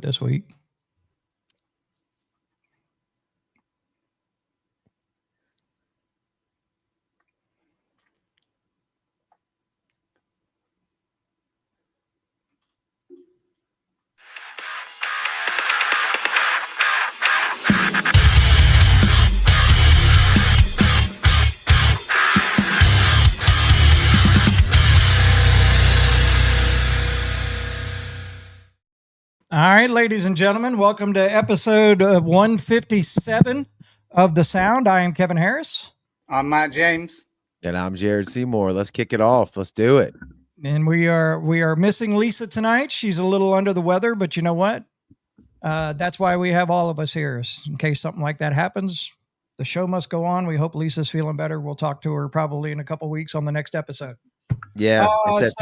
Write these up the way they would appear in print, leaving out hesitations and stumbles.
this week. All right, ladies and gentlemen, welcome to episode 157 of The Sound. I am Kevin Harris. I'm Matt James. And I'm Jared Seymour. Let's kick it off. Let's do it. And we are missing Lisa tonight. She's a little under the weather, but you know what? That's why we have all of us here. In case something like that happens, the show must go on. We hope Lisa's feeling better. We'll talk to her probably in a couple weeks on the next episode. Yeah, it's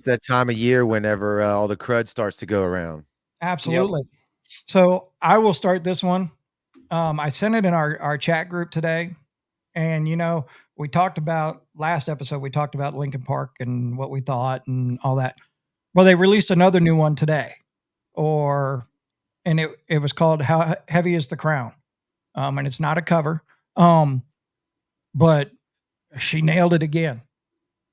that time of year whenever all the crud starts to go around. Absolutely. Yep. So I will start this one. I sent it in our chat group today. And, you know, we talked about last episode, we talked about Linkin Park and what we thought and all that. Well, they released another new one today, and it was called How Heavy is the Crown? And it's not a cover. But she nailed it again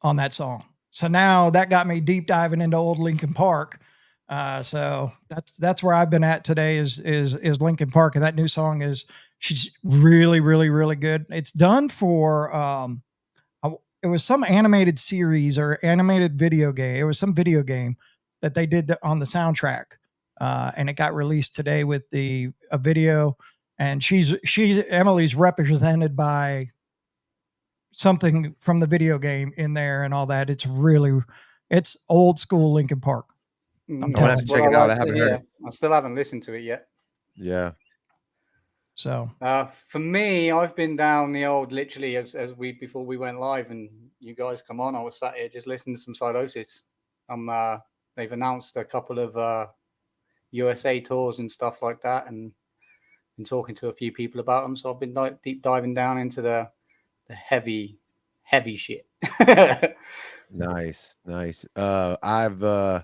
on that song. So now that got me deep diving into old Linkin Park. So that's where I've been at today is Linkin Park. And that new song she's really, really, really good. It's done for, it was some animated series or animated video game. It was some video game that they did on the soundtrack. And it got released today with a video, and Emily's represented by something from the video game in there and all that. It's old school Linkin Park. I'm gonna have to check it out. I haven't heard it. I still haven't listened to it yet. Yeah. So for me, I've been down the old, literally before we went live and you guys come on, I was sat here just listening to some Sidosis. They've announced a couple of USA tours and stuff like that, and been talking to a few people about them. So I've been deep diving down into the heavy shit. Nice. I've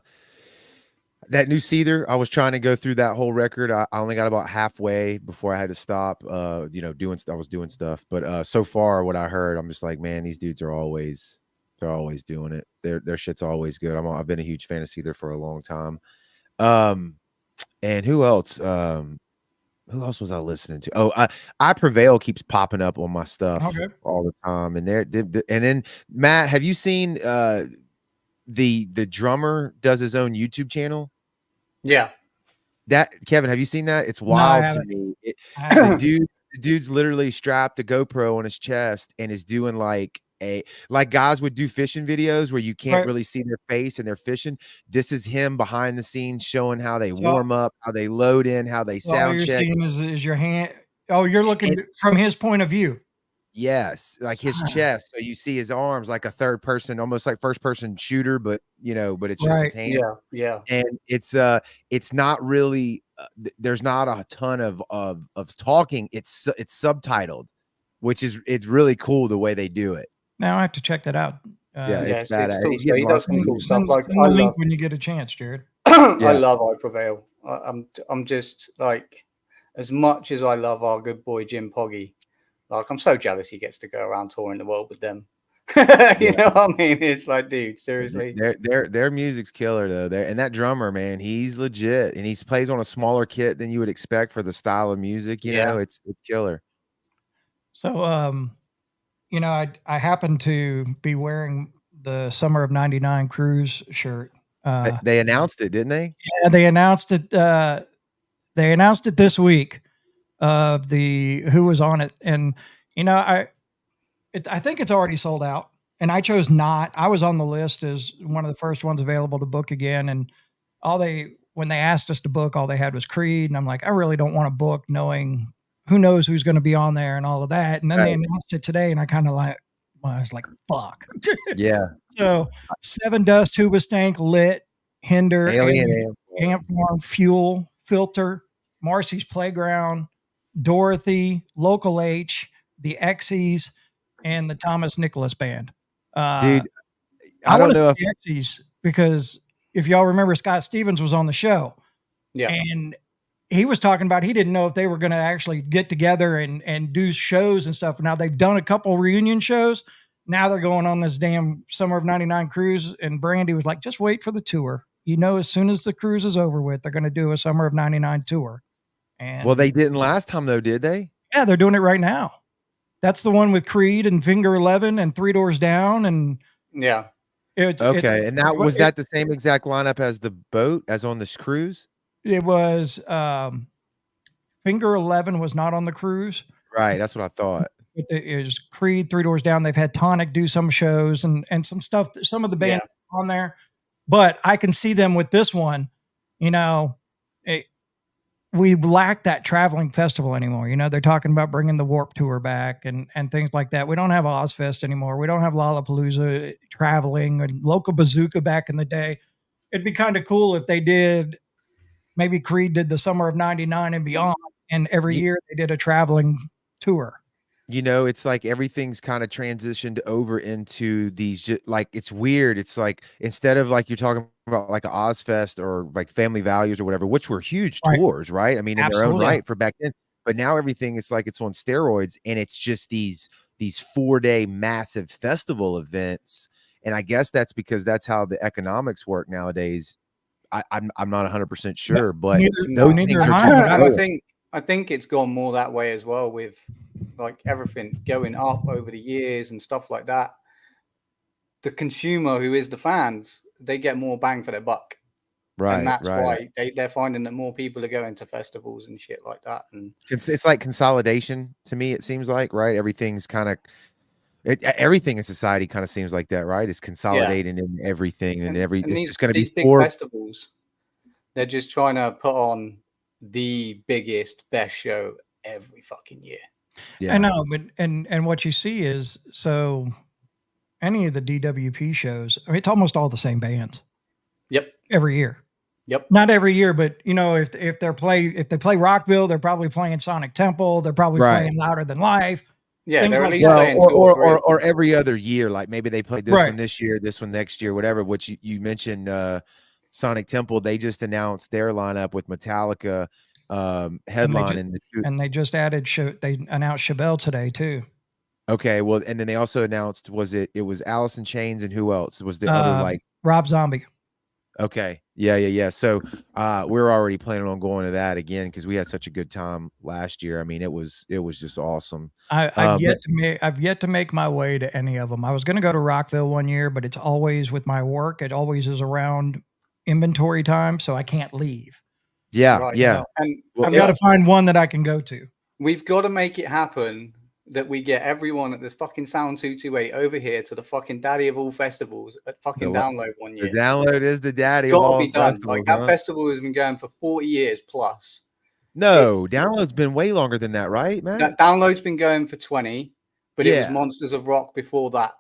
that new Seether, I was trying to go through that whole record. I only got about halfway before I had to stop. I was doing stuff, but so far what I heard, I'm just like, man, these dudes are always doing it. Their shit's always good. I've been a huge fan of Seether for a long time. And who else? Who else was I listening to? Oh, I Prevail keeps popping up on my stuff all the time. And and then Matt, have you seen the drummer does his own YouTube channel? Yeah. That Kevin, have you seen that? It's wild to me. The dude's literally strapped a GoPro on his chest and is doing like guys would do fishing videos where you can't really see their face and they're fishing. This is him behind the scenes showing how they warm up, how they load in, how they sound check. All you're seeing is your hand. Oh, you're looking from his point of view. Yes, like his chest. So you see his arms like a third person, almost like first person shooter, but it's just his hand. Yeah. And it's not really there's not a ton of talking. It's subtitled, which is it's really cool the way they do it. Now I have to check that out. It's badass. Cool. He does some cool stuff. Like send the link when you get a chance, Jared. I love I Prevail. I'm just like, as much as I love our good boy Jim Poggy, like I'm so jealous he gets to go around touring the world with them. You know what I mean? It's like, dude, seriously. Their music's killer though. And that drummer, man, he's legit, and he plays on a smaller kit than you would expect for the style of music. You know, it's killer. So, I happen to be wearing the Summer of '99 Cruise shirt. They announced it, didn't they? Yeah, they announced it. They announced it this week. Of who was on it, and I think it's already sold out, and I chose not. I was on the list as one of the first ones available to book again, and when they asked us to book, all they had was Creed, and I'm like, I really don't want to book knowing who knows who's going to be on there and all of that. And then they announced it today, and I kind of I was like, fuck. Yeah. So Seven Dust, Hoobastank, Lit, Hinder, Alien, Ant Farm, Fuel, Filter, Marcy's Playground, Dorothy, Local H, the X's, and the Thomas Nicholas Band. Dude, I don't know if the X's, because if y'all remember, Scott Stevens was on the show, Yeah. And he was talking about he didn't know if they were going to actually get together and do shows and stuff. Now they've done a couple reunion shows. Now they're going on this damn Summer of '99 cruise. And Brandy was like, just wait for the tour. You know, as soon as the cruise is over with, they're going to do a Summer of '99 tour. And Well, they didn't last time though, did they? yeah, they're doing it right now. That's the one with Creed and Finger 11 and Three Doors Down. And Yeah. Okay, and that was that the same exact lineup as the boat, as on this cruise? It was Finger 11 was not on the cruise. Right, that's what I thought. It was Creed, Three Doors Down. They've had Tonic do some shows and some stuff, some of the band on there. But I can see them with this one, you know, we lack that traveling festival anymore. You know, they're talking about bringing the Warp Tour back and things like that. We don't have Ozfest anymore. We don't have Lollapalooza traveling and Local Bazooka back in the day. It'd be kind of cool if they did, maybe Creed did the Summer of '99 and beyond, and every year they did a traveling tour. You know, it's like everything's kind of transitioned over into these, like, it's weird. It's like, instead of like you're talking about like a Ozfest or like Family Values or whatever, which were huge tours, right? I mean, in their own right for back then. But now everything is like it's on steroids, and it's just these 4-day massive festival events. And I guess that's because that's how the economics work nowadays. I'm not 100% sure, but I think it's gone more that way as well, with like everything going up over the years and stuff like that. The consumer, who is the fans, they get more bang for their buck. Right. And that's why they're finding that more people are going to festivals and shit like that. And it's like consolidation to me, it seems like, right? Everything's kind of everything in society kind of seems like that, right? It's consolidating in everything, and it's just going to be big festivals. They're just trying to put on the biggest, best show every fucking year. Yeah, I know, but and what you see is, so any of the DWP shows, I mean, it's almost all the same bands. Yep. Every year. Yep. Not every year, but you know, if they play Rockville, they're probably playing Sonic Temple. They're probably playing Louder Than Life. Yeah, they're like playing or every other year. Like maybe they played this one this year, this one next year, whatever. Which you mentioned, Sonic Temple. They just announced their lineup with Metallica headlining, and they just added they announced Chevelle today too. Okay, well, and then they also announced, it was Alice in Chains, and who else was the other, like Rob Zombie? Okay, yeah. So we're already planning on going to that again because we had such a good time last year. I mean, it was just awesome. I've yet to make my way to any of them. I was going to go to Rockville one year, but it's always with my work. It always is around inventory time, so I can't leave. Yeah, yeah. And I've got to find one that I can go to. We've got to make it happen that we get everyone at this fucking Sound 228 over here to the fucking daddy of all festivals at fucking Download one year. The Download is the daddy of all festivals. Like that festival has been going for 40 years plus. No, Download's been way longer than that, right, man? That Download's been going for 20, but it was Monsters of Rock before that.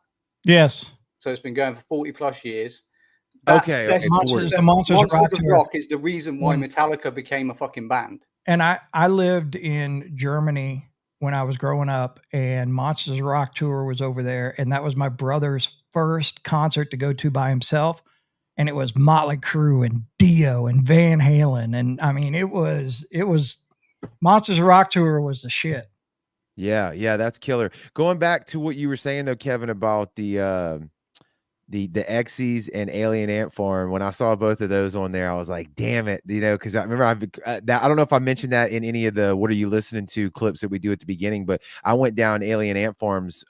Yes. So it's been going for 40 plus years. The Monsters of Rock is the reason why Metallica became a fucking band. And I lived in Germany when I was growing up, and Monsters of Rock tour was over there, and that was my brother's first concert to go to by himself, and it was Motley Crue and Dio and Van Halen, and I mean it was Monsters of Rock tour was the shit. Yeah, that's killer. Going back to what you were saying though, Kevin, about the Xyz and Alien Ant Farm, when I saw both of those on there, I was like, damn it, you know, because I remember I don't know if I mentioned that in any of the What Are You Listening To clips that we do at the beginning, but I went down Alien Ant Farm's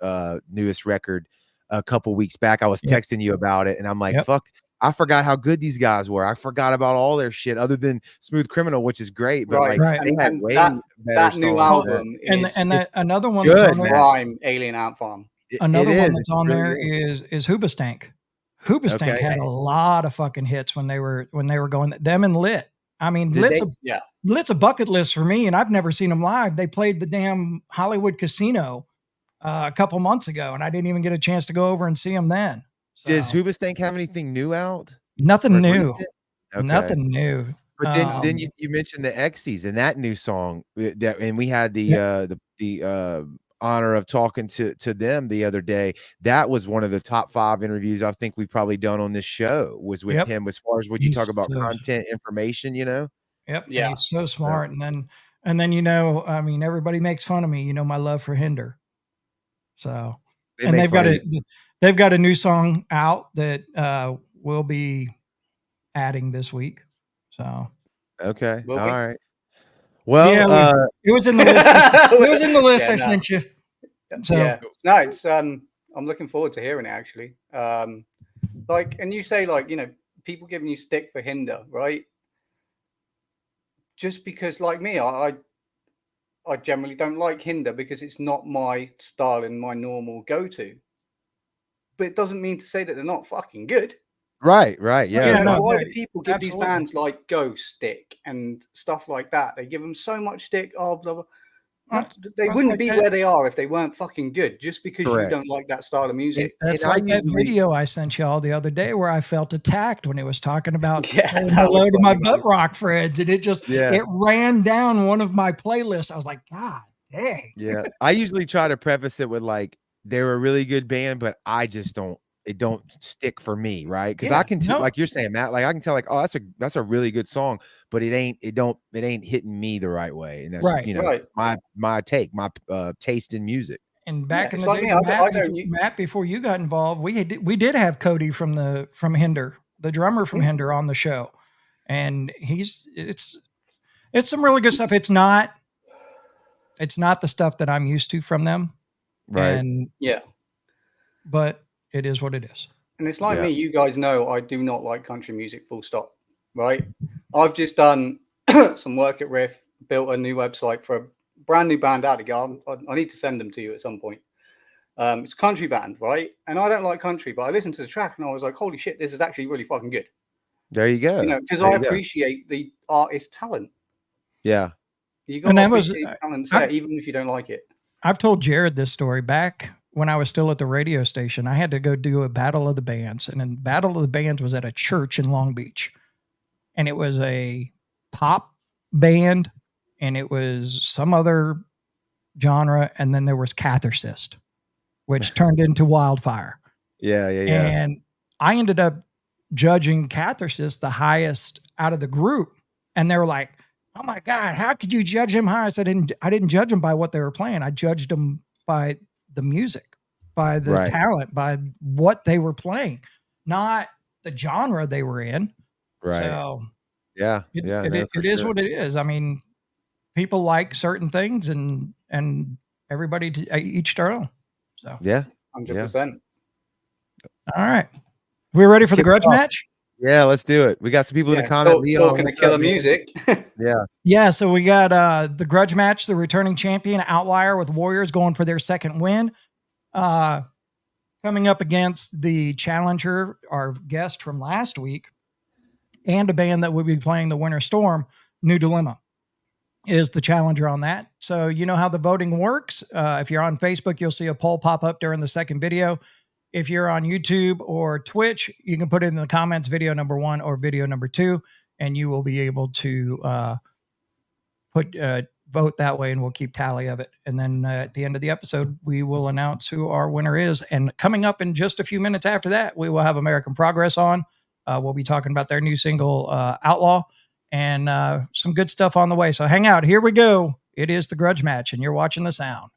newest record a couple weeks back. I was texting you about it, and I'm like, fuck, I forgot how good these guys were. I forgot about all their shit other than Smooth Criminal, which is great, but they had way better that new album and another one good, that's on there, Prime Alien Ant Farm. Another one that's on there is Hoobastank. Hoobastank had a lot of fucking hits when they were going. Them and Lit. I mean, Lit's a bucket list for me, and I've never seen them live. They played the damn Hollywood Casino a couple months ago, and I didn't even get a chance to go over and see them then. So, does Hoobastank have anything new out? Nothing new. Okay. Nothing new. But then you mentioned the Xyz and that new song and we had the honor of talking to them the other day. That was one of the top 5 interviews I think we've probably done on this show, was with him, as far as what you talk about content information, you know. Yep. Yeah. And he's so smart. And then, you know, I mean, everybody makes fun of me, you know, my love for Hinder. So, and they've got a new song out that we'll be adding this week. So, okay. Will All we? right. Well, yeah, it was in the list. It was in the list I sent you. So, yeah, no, it's I'm looking forward to hearing it actually. Like, and you say like, you know, people giving you stick for Hinder, right? Just because, like me, I generally don't like Hinder because it's not my style and my normal go-to. But it doesn't mean to say that they're not fucking good. right. Yeah. You know, no, why no, do people give absolutely. these bands like Ghost stick and stuff like that? They give them so much stick. Oh, blah, blah. They wouldn't be where they are if they weren't fucking good. Just because you don't like that style of music. That's like that video I sent y'all the other day where I felt attacked when it was talking about saying that was hello to funny, my man. butt rock friends, and it just it ran down one of my playlists. I was like, God dang. Yeah. I usually try to preface it with like they're a really good band, but I just don't. It don't stick for me, right? Because I can like you're saying, Matt, like I can tell, like, oh, that's a really good song, but it ain't hitting me the right way, and that's you know my take, my taste in music. And back in the day, Matt, before you got involved, we did have Cody from Hinder, the drummer from Hinder, on the show, and it's some really good stuff. It's not the stuff that I'm used to from them, right? And but it is what it is. And it's like me, you guys know I do not like country music, full stop, right? I've just done some work at Riff, built a new website for a brand new band out of go. I need to send them to you at some point. It's a country band, right? And I don't like country, but I listened to the track and I was like, holy shit, this is actually really fucking good. There you go. You know, because I appreciate the artist's talent. Yeah. You got to appreciate talent there, even if you don't like it. I've told Jared this story back when I was still at the radio station. I had to go do a Battle of the Bands, and then Battle of the Bands was at a church in Long Beach, and it was a pop band, and it was some other genre, and then there was Catharsis, which turned into Wildfire. Yeah. And I ended up judging Catharsis the highest out of the group, and they were like, "Oh my God, how could you judge him high?" I said, I didn't judge them by what they were playing. I judged them by the music, by the talent, by what they were playing, not the genre they were in. Right. So it is what it is. I mean, people like certain things, and everybody each their own. So 100%. All right, we're ready for the grudge match. Yeah, let's do it. We got some people in the comment. Talking to killer music. Yeah. So we got the grudge match, the returning champion Outlier with Warriors going for their second win. Coming up against the challenger, our guest from last week, and a band that will be playing the Winter Storm, New Dilemma, is the challenger on that. So you know how the voting works. If you're on Facebook, you'll see a poll pop up during the second video. If you're on YouTube or Twitch, you can put it in the comments, video number 1 or video number 2, and you will be able to vote that way, and we'll keep tally of it. And then at the end of the episode, we will announce who our winner is. And coming up in just a few minutes after that, we will have American Progress on. We'll be talking about their new single, Outlaw, and some good stuff on the way. So hang out. Here we go. It is the grudge match, and you're watching The Sound.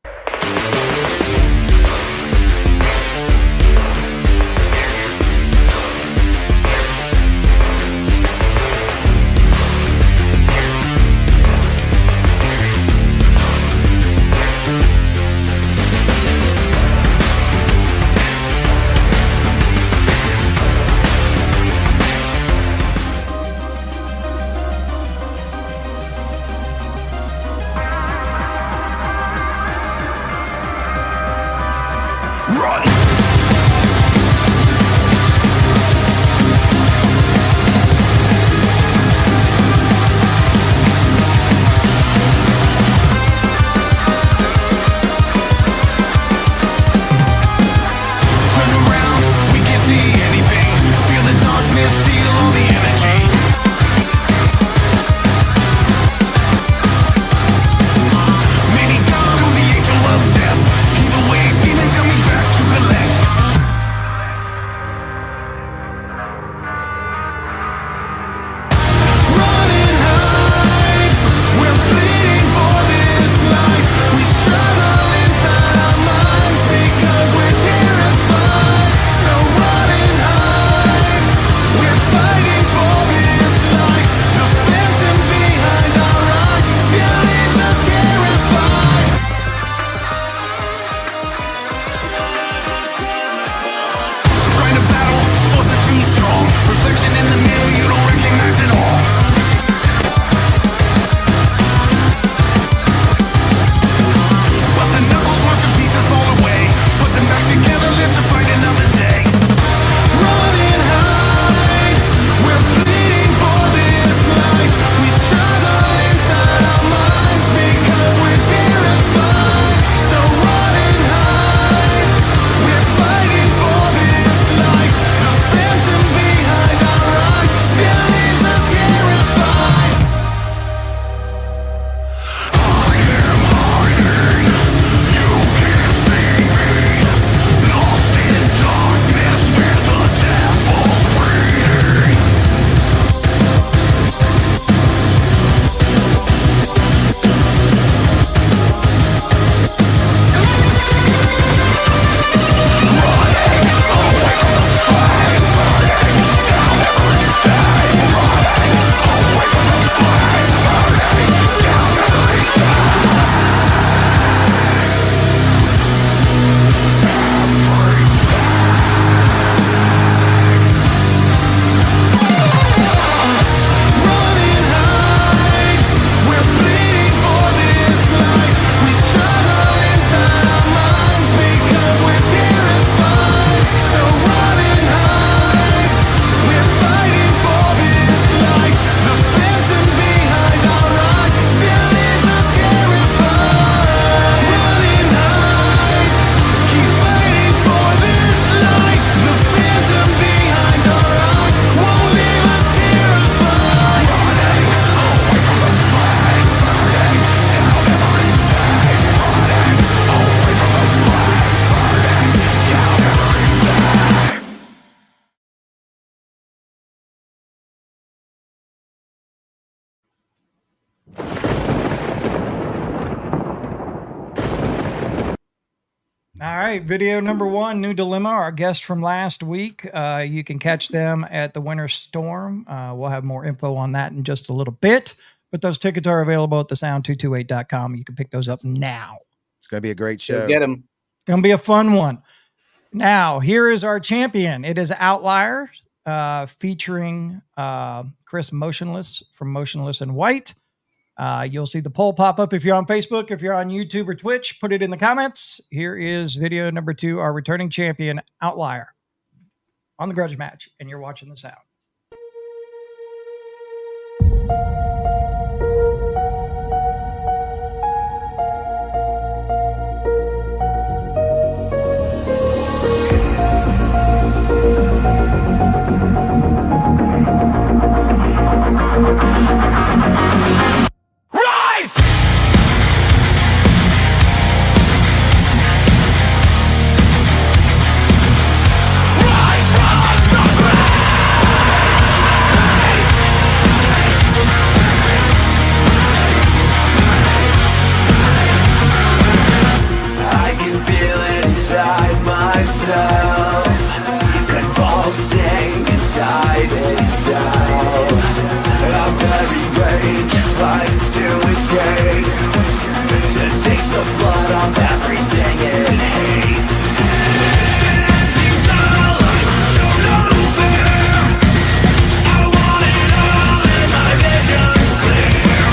All right, video number 1, New Dilemma, our guest from last week. You can catch them at the Winter Storm. We'll have more info on that in just a little bit, but those tickets are available at thesound228.com. You can pick those up now. It's going to be a great show. Get them. Going to be a fun one. Now, here is our champion. It is Outlier, featuring Chris Motionless from Motionless in White. You'll see the poll pop up if you're on Facebook. If you're on YouTube or Twitch, put it in the comments. Here is video number 2, our returning champion, Outlier, on the Grudge Match, and you're watching The Sound. Convulsing inside itself, a buried rage fights to escape, to taste the blood of everything it hates. Standing tall, I will show no fear. I want it all and my vision's clear.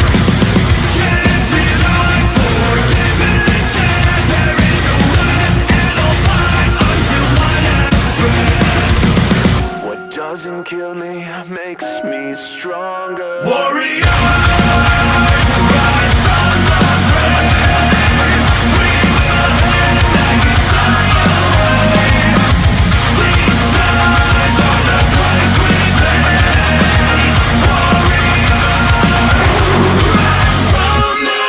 Can't rely for giving death. There is no rest and I'll fight until my last breath. What doesn't kill me makes me stronger. Warriors, rise from the grave. We will end like it's away. These skies are the price we pay. Warriors, rise from the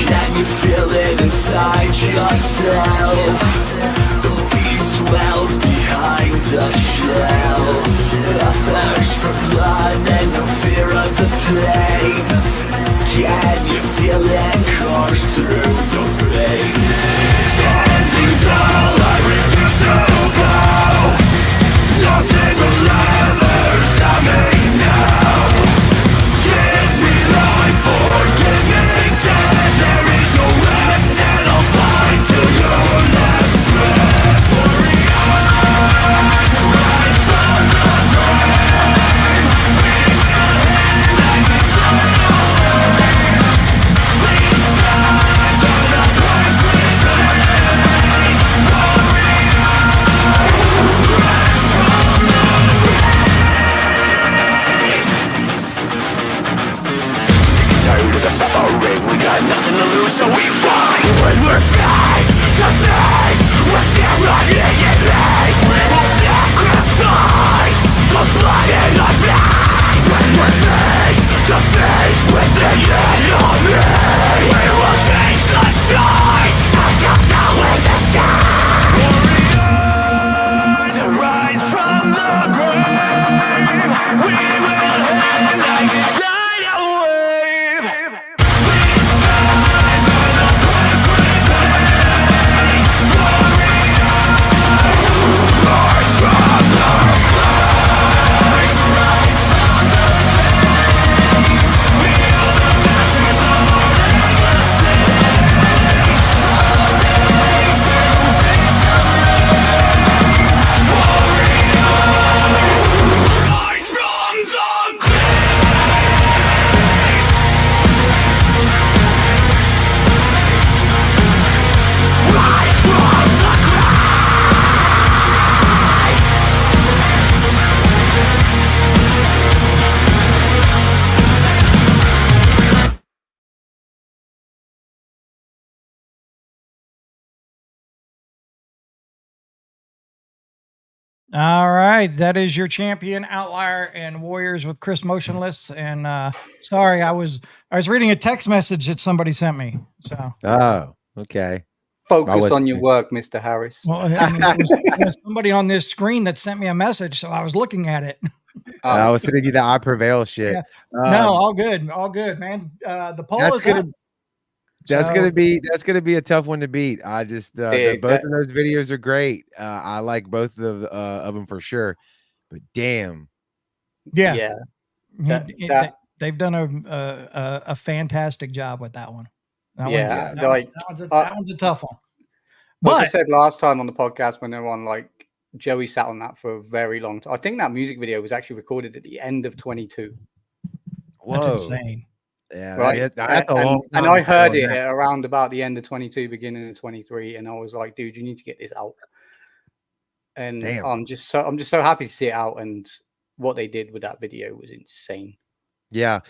Can you feel it inside yourself? The beast dwells behind a shell. A thirst for blood and no fear of the pain. Can you feel it course through your veins? Standing tall, I refuse to bow. Nothing will ever stop me now. Give me life or give me death. There is no rest and I'll fight till your last breath. Warriors, rise from the grave. We will end like it's away. These skies are the price we pay. Warriors, rise from the grave. Sick and tired of the suffering. We got nothing to lose, so we fight. When we're face to face with tyranny and hate, we'll sacrifice the blood and the pain. When we're face to face with the enemy, we will change the sides and defy the time. Warriors, arise from the grave. We will end like a tidal wave. These skies are the price we pay. Warriors, rise from the flames. Rise from the grave. Feel the masters of endless day. Falling to victory. Warriors, rise from the grave. Rise from the All right, that is your champion, Outlier, and Warriors with Chris Motionless. And sorry, I was reading a text message that somebody sent me. So Oh, okay. Focus on your work, Mr. Harris. well, I mean, there was somebody on this screen that sent me a message, so I was looking at it. I was sending you the I Prevail shit. Yeah. No, all good, man. The poll is up. That's So- gonna be a tough one to beat. I just both of those videos are great. I like both of them for sure. But damn, yeah. They've done a fantastic job with that one. That one's a tough one. Like I But said last time on the podcast when they were on, like, Joey sat on that for a very long time. I think that music video was actually recorded at the end of 22. that's insane. Yeah, Right. that's a long time. And I heard it around about the end of 22, beginning of 23, and I was like, dude, you need to get this out. And damn. I'm just so happy to see it out, and what they did with that video was insane. Yeah.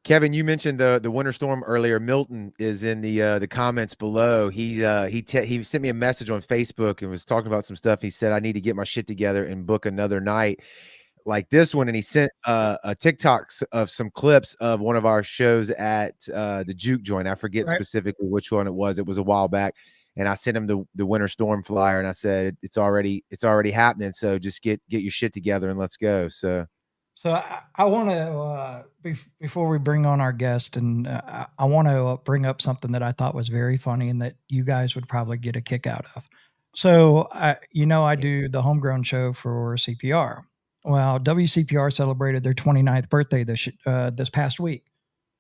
Kevin, you mentioned the winter storm earlier. Milton is in the comments below. He sent me a message on Facebook and was talking about some stuff. He said, I need to get my shit together and book another night like this one. And he sent a TikTok of some clips of one of our shows at the Juke Joint. I forget specifically which one it was. It was a while back. And I sent him the winter storm flyer, and I said, it's already happening. So just get your shit together and let's go. So I want to, before we bring on our guest, and I want to bring up something that I thought was very funny and that you guys would probably get a kick out of. So, I do the homegrown show for CPR. Well, WCPR celebrated their 29th birthday this past week.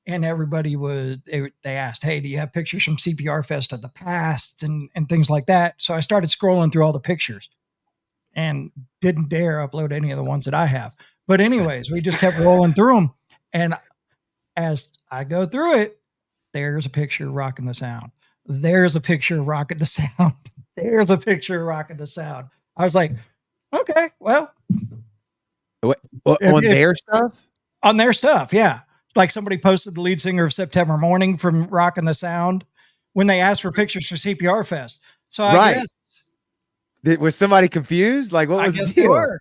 And everybody they asked, hey, do you have pictures from CPR Fest of the past and things like that? So I started scrolling through all the pictures and didn't dare upload any of the ones that I have. But anyways, we just kept rolling through them. And as I go through it, there's a picture of Rockin' the Sound. There's a picture of Rockin' the Sound. There's a picture of Rockin' the Sound. I was like, okay, well. On their stuff? On their stuff, yeah. Like somebody posted the lead singer of September Morning from Rockin' the Sound when they asked for pictures for CPR Fest. So I guess. Was somebody confused? Like, what was the deal?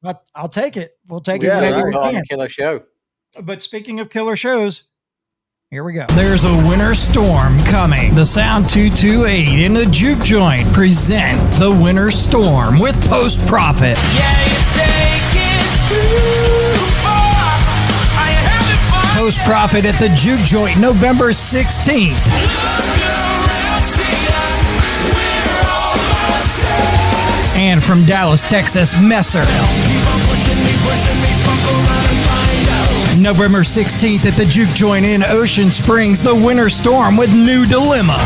So, I'll take it. We'll take it. Right. Killer show. But speaking of killer shows, here we go. There's a winter storm coming. The Sound 228 in the Juke Joint present the winter storm with Post Profit. Yeah, you take it too far. I having fun. Post Profit at the Juke Joint, November 16th. And from Dallas, Texas, Messer. November 16th at the Juke Joint in Ocean Springs, the winter storm with New Dilemma.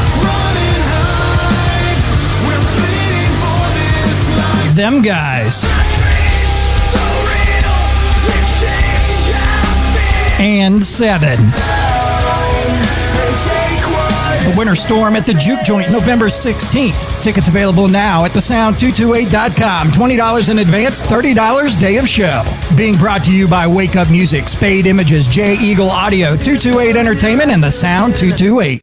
Them guys. And 7. The winter storm at the Juke Joint, November 16th. Tickets available now at thesound228.com. $20 in advance, $30 day of show. Being brought to you by Wake Up Music, Spade Images, J Eagle Audio, 228 Entertainment, and the Sound 228.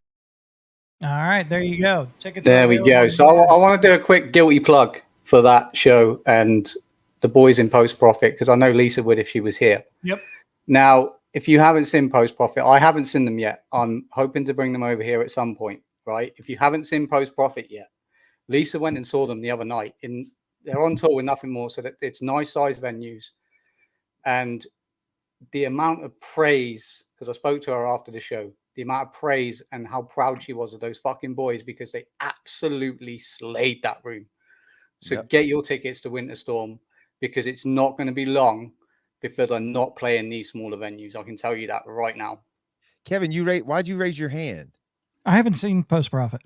All right, there you go. Tickets. There we go. So I want to do a quick guilty plug for that show and the boys in Post Profit, because I know Lisa would if she was here. Yep. Now, if you haven't seen Post Profit, I haven't seen them yet. I'm hoping to bring them over here at some point, right? If you haven't seen Post Profit yet, Lisa went and saw them the other night. They're on tour with Nothing More, so that it's nice sized venues. And the amount of praise, because I spoke to her after the show, the amount of praise and how proud she was of those fucking boys, because they absolutely slayed that room. So get your tickets to Winter Storm, because it's not going to be long before they're not playing these smaller venues. I can tell you that right now. Kevin, why'd you raise your hand? I haven't seen Post Profit.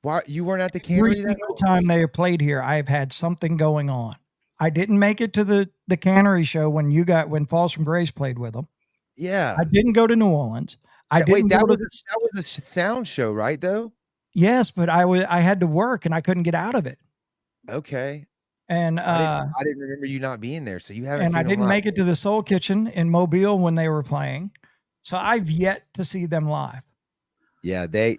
Why you weren't at the cannery? Every single time they have played here, I have had something going on. I didn't make it to the cannery show when Falls from Grace played with them. Yeah, I didn't go to New Orleans. That was a sound show, right? Though. Yes, but I had to work and I couldn't get out of it. Okay. And I didn't remember you not being there, so you haven't. And I didn't make it to the Soul Kitchen in Mobile when they were playing, so I've yet to see them live. Yeah, they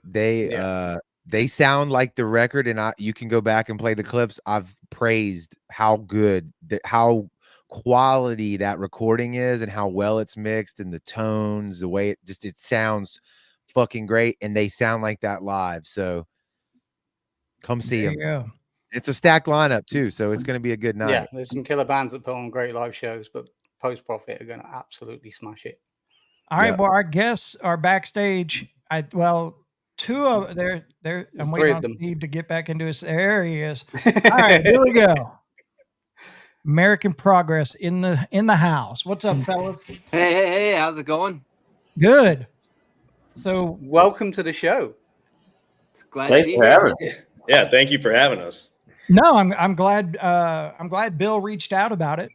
sound like the record, and you can go back and play the clips. I've praised how good, how quality that recording is, and how well it's mixed, and the tones, the way it sounds fucking great, and they sound like that live. So come see them. Yeah. It's a stacked lineup too, so it's going to be a good night. Yeah, there's some killer bands that put on great live shows, but Post Profit are going to absolutely smash it. All right, Yep. well, our guests are backstage. Two of they're I'm There's waiting three of on them. Steve to get back into his. There he is. All right, here we go. American Progress in the house. What's up, fellas? Hey, how's it going? Good. So Welcome to the show. Glad Thanks to be for here. having us. Yeah, thank you for having us. no, I'm glad Bill reached out about it.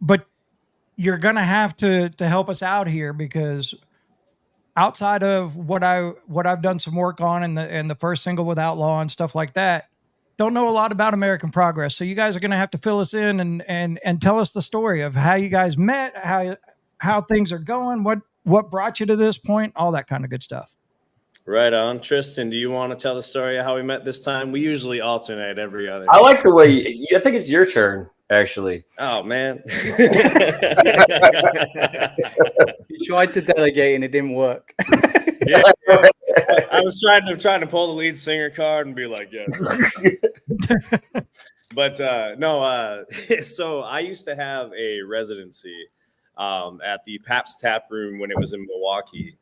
But you're gonna have to help us out here, because outside of what I've done some work on in the first single with Outlaw and stuff like that, don't know a lot about American Progress. So you guys are gonna have to fill us in and tell us the story of how you guys met, how things are going, what brought you to this point, all that kind of good stuff. Right on. Tristan, do you want to tell the story of how we met this time? We usually alternate every other. I like the way I think it's your turn, actually. Oh, man. You tried to delegate and it didn't work. Yeah. I was trying to pull the lead singer card and be like, yeah. But no, so I used to have a residency at the Pabst Tap Room when it was in Milwaukee.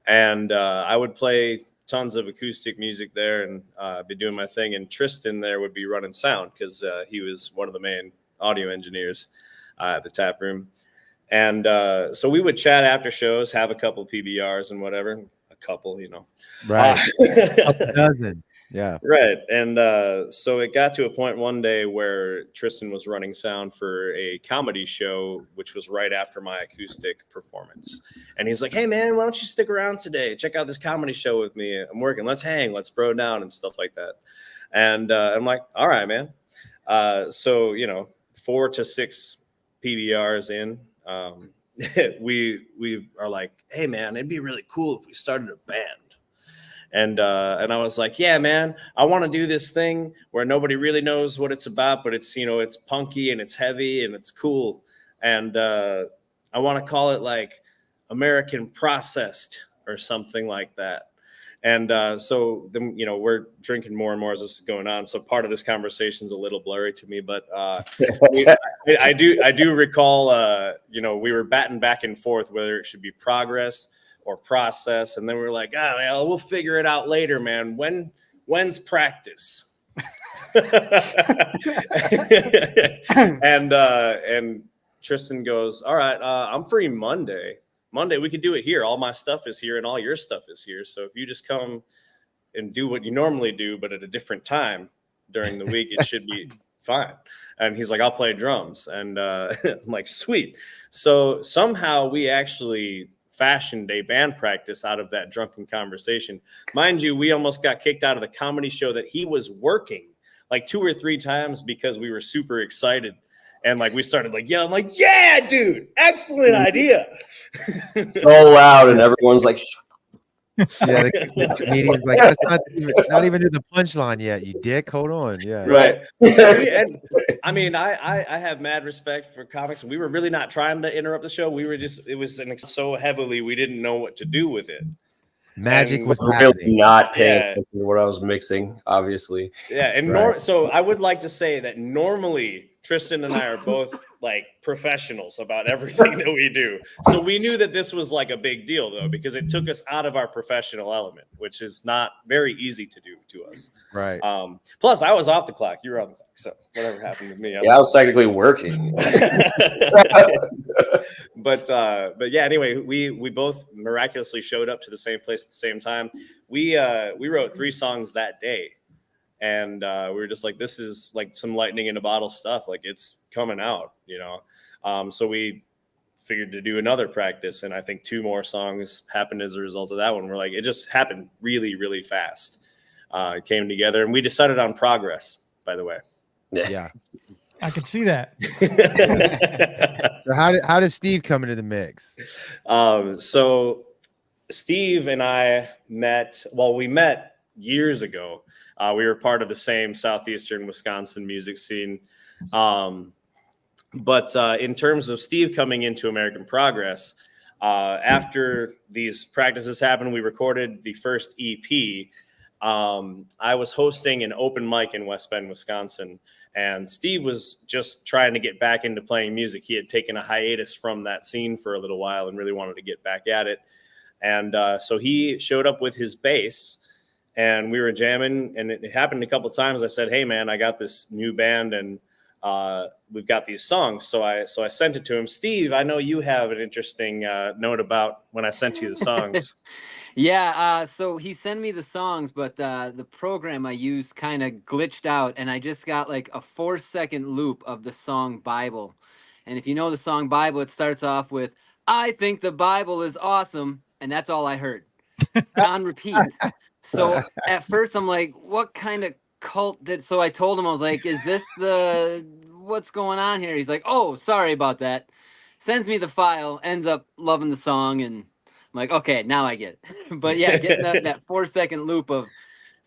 And I would play tons of acoustic music there and be doing my thing. And Tristan there would be running sound because he was one of the main audio engineers at the tap room. And so we would chat after shows, have a couple PBRs and whatever. A couple, Right. A dozen. Yeah. Right. And so it got to a point one day where Tristan was running sound for a comedy show, which was right after my acoustic performance. And he's like, hey, man, why don't you stick around today? Check out this comedy show with me. I'm working. Let's hang. Let's bro down and stuff like that. And I'm like, all right, man. So, 4 to 6 PBRs in, we are like, hey, man, it'd be really cool if we started a band. And I was like, yeah, man, I want to do this thing where nobody really knows what it's about, but it's, it's punky and it's heavy and it's cool. And I want to call it like American Processed or something like that. And so then, we're drinking more and more as this is going on. So part of this conversation is a little blurry to me, but I do recall, we were batting back and forth whether it should be progress or process. And then we were like, oh, well, we'll figure it out later, man. When's practice? and Tristan goes, all right, I'm free Monday. Monday, we could do it here. All my stuff is here and all your stuff is here. So if you just come and do what you normally do, but at a different time during the week, it should be fine. And he's like, I'll play drums. And I'm like, sweet. So somehow we actually fashioned a band practice out of that drunken conversation. Mind you, we almost got kicked out of the comedy show that he was working like 2 or 3 times because we were super excited. And like we started like yelling, like, yeah, dude, excellent idea. So loud, and everyone's like, Yeah, the comedian's like, that's not even to the punchline yet, you dick. Hold on. Yeah. right. And I mean, I have mad respect for comics. We were really not trying to interrupt the show. We were just, it was so heavily, we didn't know what to do with it. Magic And was Really happening. not paying Yeah. attention to what I was mixing, obviously. Yeah, and Right. so I would like to say that normally Tristan and I are both like professionals about everything that we do. So we knew that this was like a big deal though, because it took us out of our professional element, which is not very easy to do to us. Right. Plus I was off the clock. You were on the clock. So whatever happened with me. Yeah, I was technically working. But yeah, anyway, we both miraculously showed up to the same place at the same time. We wrote 3 songs that day. And we were just like, this is like some lightning in a bottle stuff. Like it's coming out, So we figured to do another practice. And I think 2 more songs happened as a result of that one. We're like, it just happened really, really fast. It came together and we decided on progress, by the way. Yeah. I could see that. So how does Steve come into the mix? So Steve and I met years ago. We were part of the same southeastern Wisconsin music scene. But in terms of Steve coming into American Progress, after these practices happened, we recorded the first EP. I was hosting an open mic in West Bend, Wisconsin, and Steve was just trying to get back into playing music. He had taken a hiatus from that scene for a little while and really wanted to get back at it. And so he showed up with his bass, and we were jamming, and it happened a couple of times. I said, hey, man, I got this new band, and we've got these songs. So I sent it to him. Steve, I know you have an interesting note about when I sent you the songs. Yeah, so he sent me the songs, but the program I used kind of glitched out, and I just got like a 4-second loop of the song Bible. And if you know the song Bible, it starts off with, I think the Bible is awesome, and that's all I heard on repeat. So at first I'm like, what kind of cult did, so I told him, I was like, is this what's going on here? He's like, oh, sorry about that. Sends me the file, ends up loving the song, and I'm like, okay, now I get it. But yeah, getting that 4-second loop of,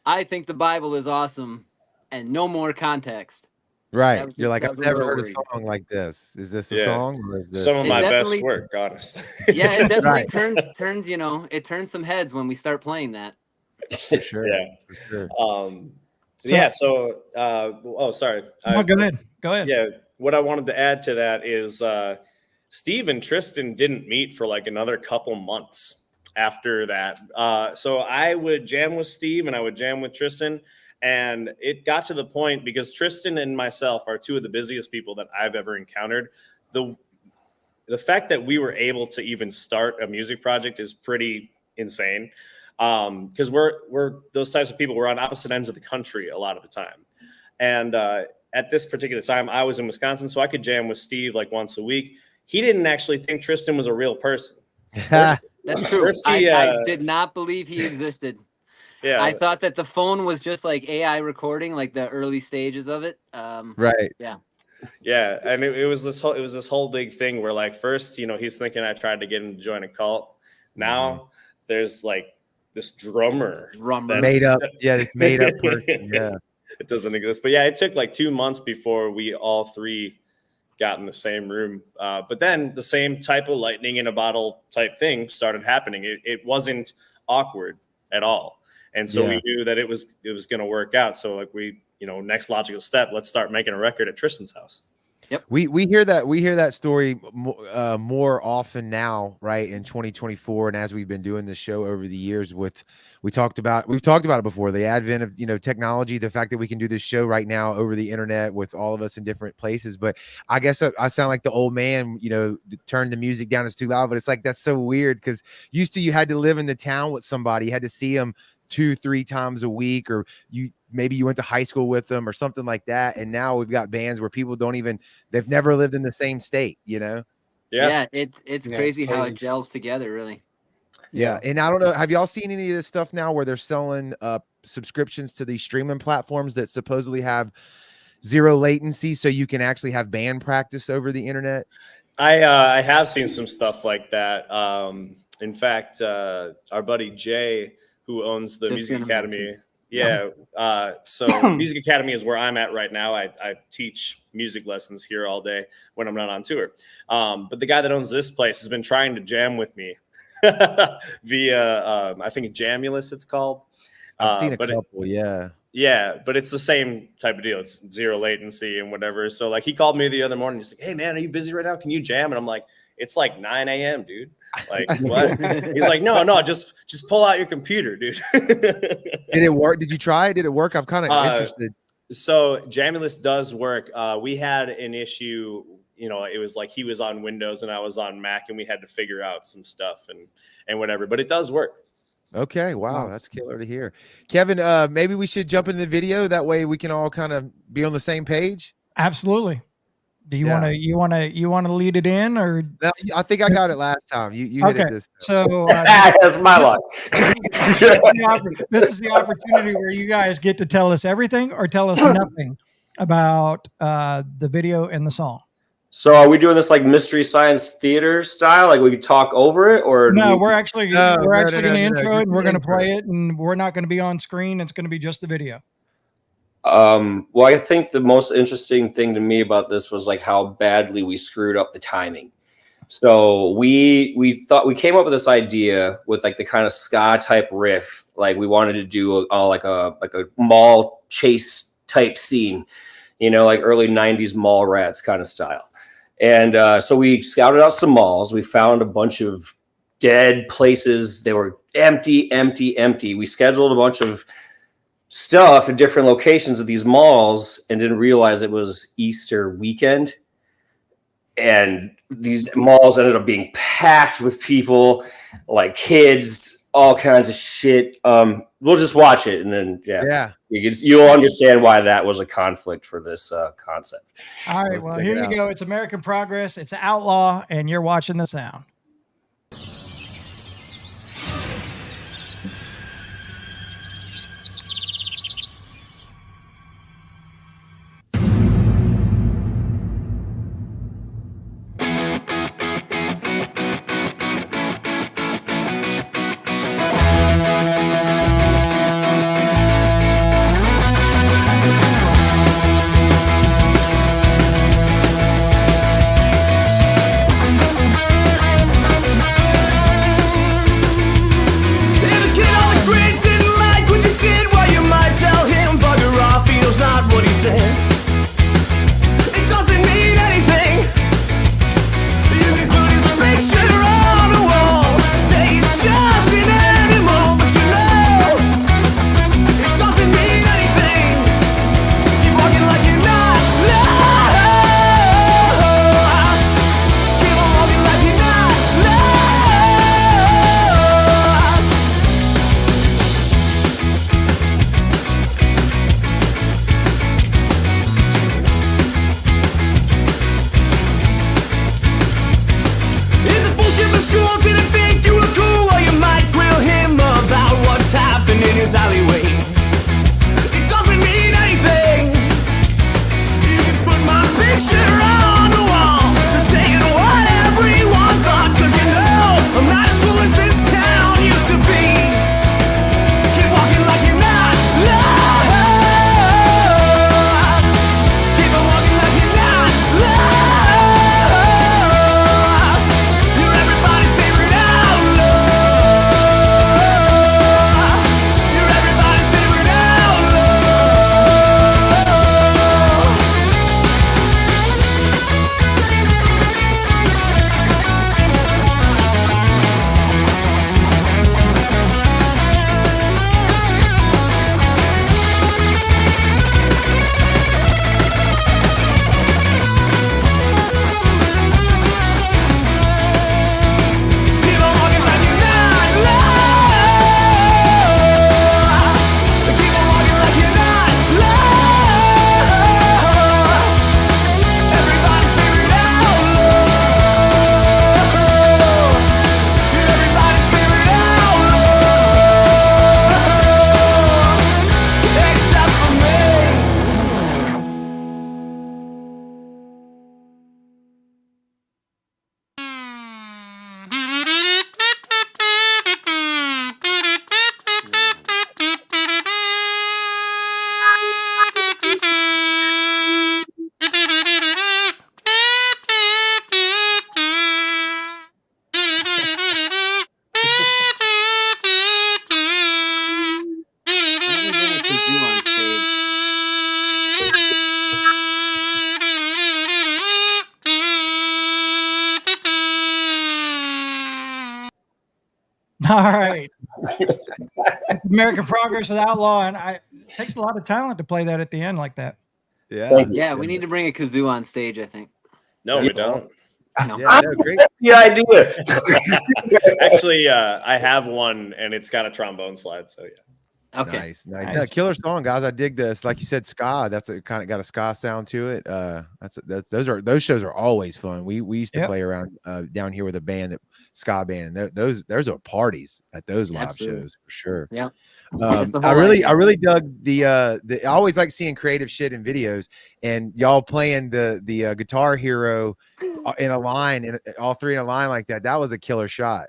I think the Bible is awesome, and no more context. Right. You're like, I've never heard a song like this. Is this a song? Or is this some of my best work, honestly? Yeah, it definitely turns, it turns some heads when we start playing that. For sure. Yeah. For sure. Sorry. Go ahead. Yeah. What I wanted to add to that is Steve and Tristan didn't meet for like another couple months after that. So I would jam with Steve and I would jam with Tristan. And it got to the point, because Tristan and myself are two of the busiest people that I've ever encountered. The fact that we were able to even start a music project is pretty insane. Because we're those types of people. We're on opposite ends of the country a lot of the time. And at this particular time, I was in Wisconsin, so I could jam with Steve like once a week. He didn't actually think Tristan was a real person. That's true. I did not believe he existed. Yeah, I thought that the phone was just like AI recording, like the early stages of it. Right. Yeah. Yeah, and it was this whole big thing where, like, first, he's thinking I tried to get him to join a cult. Now there's like this drummer made up. Yeah, it's made up person. Yeah, it doesn't exist. But yeah, it took like 2 months before we all three got in the same room. But then the same type of lightning in a bottle type thing started happening. It wasn't awkward at all. And so we knew that it was going to work out. So like next logical step, let's start making a record at Tristan's house. Yep. We hear that story more often now, right? In 2024, and as we've been doing this show over the years, we've talked about it before, the advent of technology, the fact that we can do this show right now over the internet with all of us in different places. But I guess I sound like the old man, turn the music down, it's too loud. But it's like, that's so weird, because used to, you had to live in the town with somebody, you had to see them 2-3 times a week, or maybe you went to high school with them or something like that. And now we've got bands where people they've never lived in the same state, Yeah, it's crazy how it gels together, really. Yeah. And I don't know, have y'all seen any of this stuff now where they're selling subscriptions to these streaming platforms that supposedly have zero latency, so you can actually have band practice over the internet? I have seen some stuff like that. In fact, our buddy Jay, who owns the Music Academy. Yeah. So Music Academy is where I'm at right now. I teach music lessons here all day when I'm not on tour. But the guy that owns this place has been trying to jam with me via, I think Jamulus it's called. I've seen a couple, yeah. Yeah, but it's the same type of deal. It's zero latency and whatever. So like he called me the other morning. He's like, hey man, are you busy right now? Can you jam? And I'm like, it's like 9 a.m., dude. Like what? He's like, no, just pull out your computer, dude. Did it work? Did you try? Did it work? I'm kind of interested. So Jamulus does work. We had an issue, it was like he was on Windows and I was on Mac, and we had to figure out some stuff and whatever, but it does work. Okay. Wow. That's killer to hear. Kevin, maybe we should jump into the video. That way we can all kind of be on the same page. Absolutely. Do you want to lead it in, or? No, I think I got it last time. You hit it this time. So that's my luck. This is the opportunity where you guys get to tell us everything or tell us nothing about the video and the song. So are we doing this like Mystery Science Theater style? Like we could talk over it, or no? We're actually going to intro it, and we're going to play it, and we're not going to be on screen. It's going to be just the video. Well, I think the most interesting thing to me about this was like how badly we screwed up the timing. So we thought we came up with this idea with like the kind of ska type riff, like we wanted to do like a mall chase type scene, like early '90s mall rats kind of style. And so we scouted out some malls. We found a bunch of dead places. They were empty. We scheduled a bunch of stuff at different locations of these malls and didn't realize it was Easter weekend. And these malls ended up being packed with people, like kids, all kinds of shit. We'll just watch it, and then you'll understand why that was a conflict for this concept. All right, well, here you go. It's American Progress. It's Outlaw, and you're watching the sound. All right. American Progress with Outlaw, and it takes a lot of talent to play that at the end like that. Yeah, we need to bring a kazoo on stage, I think. No, we don't. No. Yeah, no, great. Yeah, idea. Actually, I have one, and it's got a trombone slide. So yeah. Okay. Nice. No, killer song, guys. I dig this. Like you said, ska. That's a kind of got a ska sound to it. Those shows are always fun. We used to play around down here with a band, that ska band, and those are parties at those live shows for sure. Yeah. I really dug the I always like seeing creative shit in videos, and y'all playing the Guitar Hero in a line, and all three in a line like that. That was a killer shot.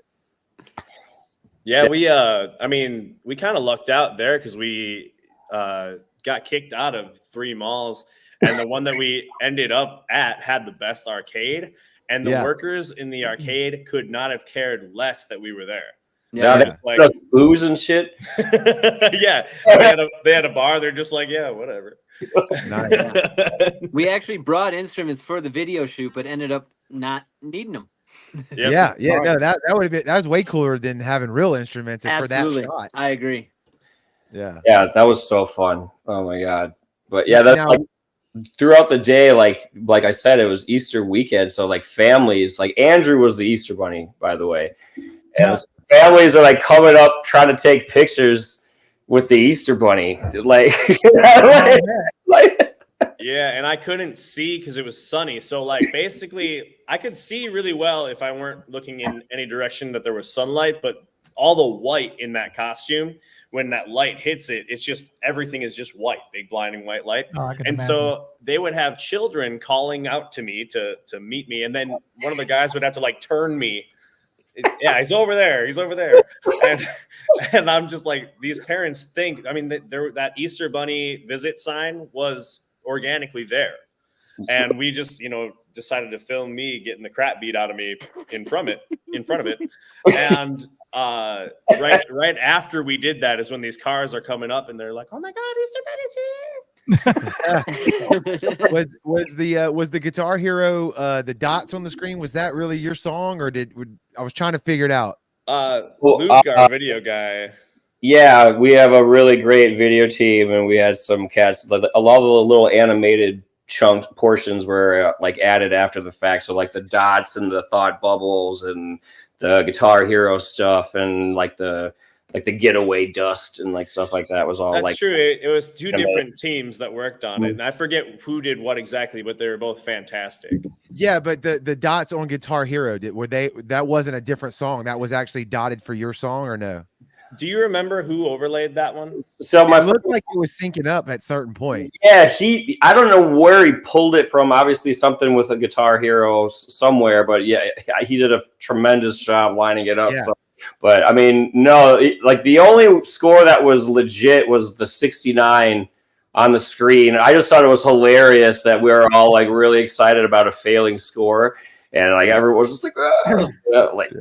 Yeah, we kind of lucked out there because we got kicked out of 3 malls, and the one that we ended up at had the best arcade, and the workers in the arcade could not have cared less that we were there. Yeah, they like booze and shit. Yeah, they had a bar. They're just like, yeah, whatever. We actually brought instruments for the video shoot, but ended up not needing them. Yep. Yeah. No, that would have been, that was way cooler than having real instruments for that shot. I agree. Yeah. Yeah, that was so fun. Oh my God. But yeah, that's like throughout the day, like I said, it was Easter weekend. So like families, like Andrew was the Easter bunny, by the way. And families are like coming up trying to take pictures with the Easter bunny. Like, yeah, and I couldn't see because it was sunny. So like basically I could see really well if I weren't looking in any direction that there was sunlight, but all the white in that costume, when that light hits it, it's just everything is just white, big blinding white light. And so they would have children calling out to me to meet me, and then one of the guys would have to like turn me. Yeah, he's over there. He's over there. And I'm just like, these parents think, I mean, that Easter bunny visit sign was organically there. And we just, decided to film me getting the crap beat out of me in front of it. And right after we did that is when these cars are coming up and they're like, oh my God, Easter bunny's here. was the Guitar Hero the dots on the screen, was that really your song, or I was trying to figure it out? Luke, our video guy. Yeah, we have a really great video team, and we had some cats. A lot of the little animated chunk portions were like added after the fact. So like the dots and the thought bubbles and the Guitar Hero stuff and like the getaway dust and like stuff like that was all. That's true. It was two different teams that worked on it, and I forget who did what exactly, but they were both fantastic. Yeah, but the dots on Guitar Hero, that wasn't a different song, that was actually dotted for your song, or no? Do you remember who overlaid that one? So it looked like it was syncing up at certain points. Yeah, I don't know where he pulled it from. Obviously something with a Guitar Hero somewhere, but yeah, he did a tremendous job lining it up. Yeah. So, but I mean, no, like the only score that was legit was the 69 on the screen. I just thought it was hilarious that we were all like really excited about a failing score, and like everyone was just like, like.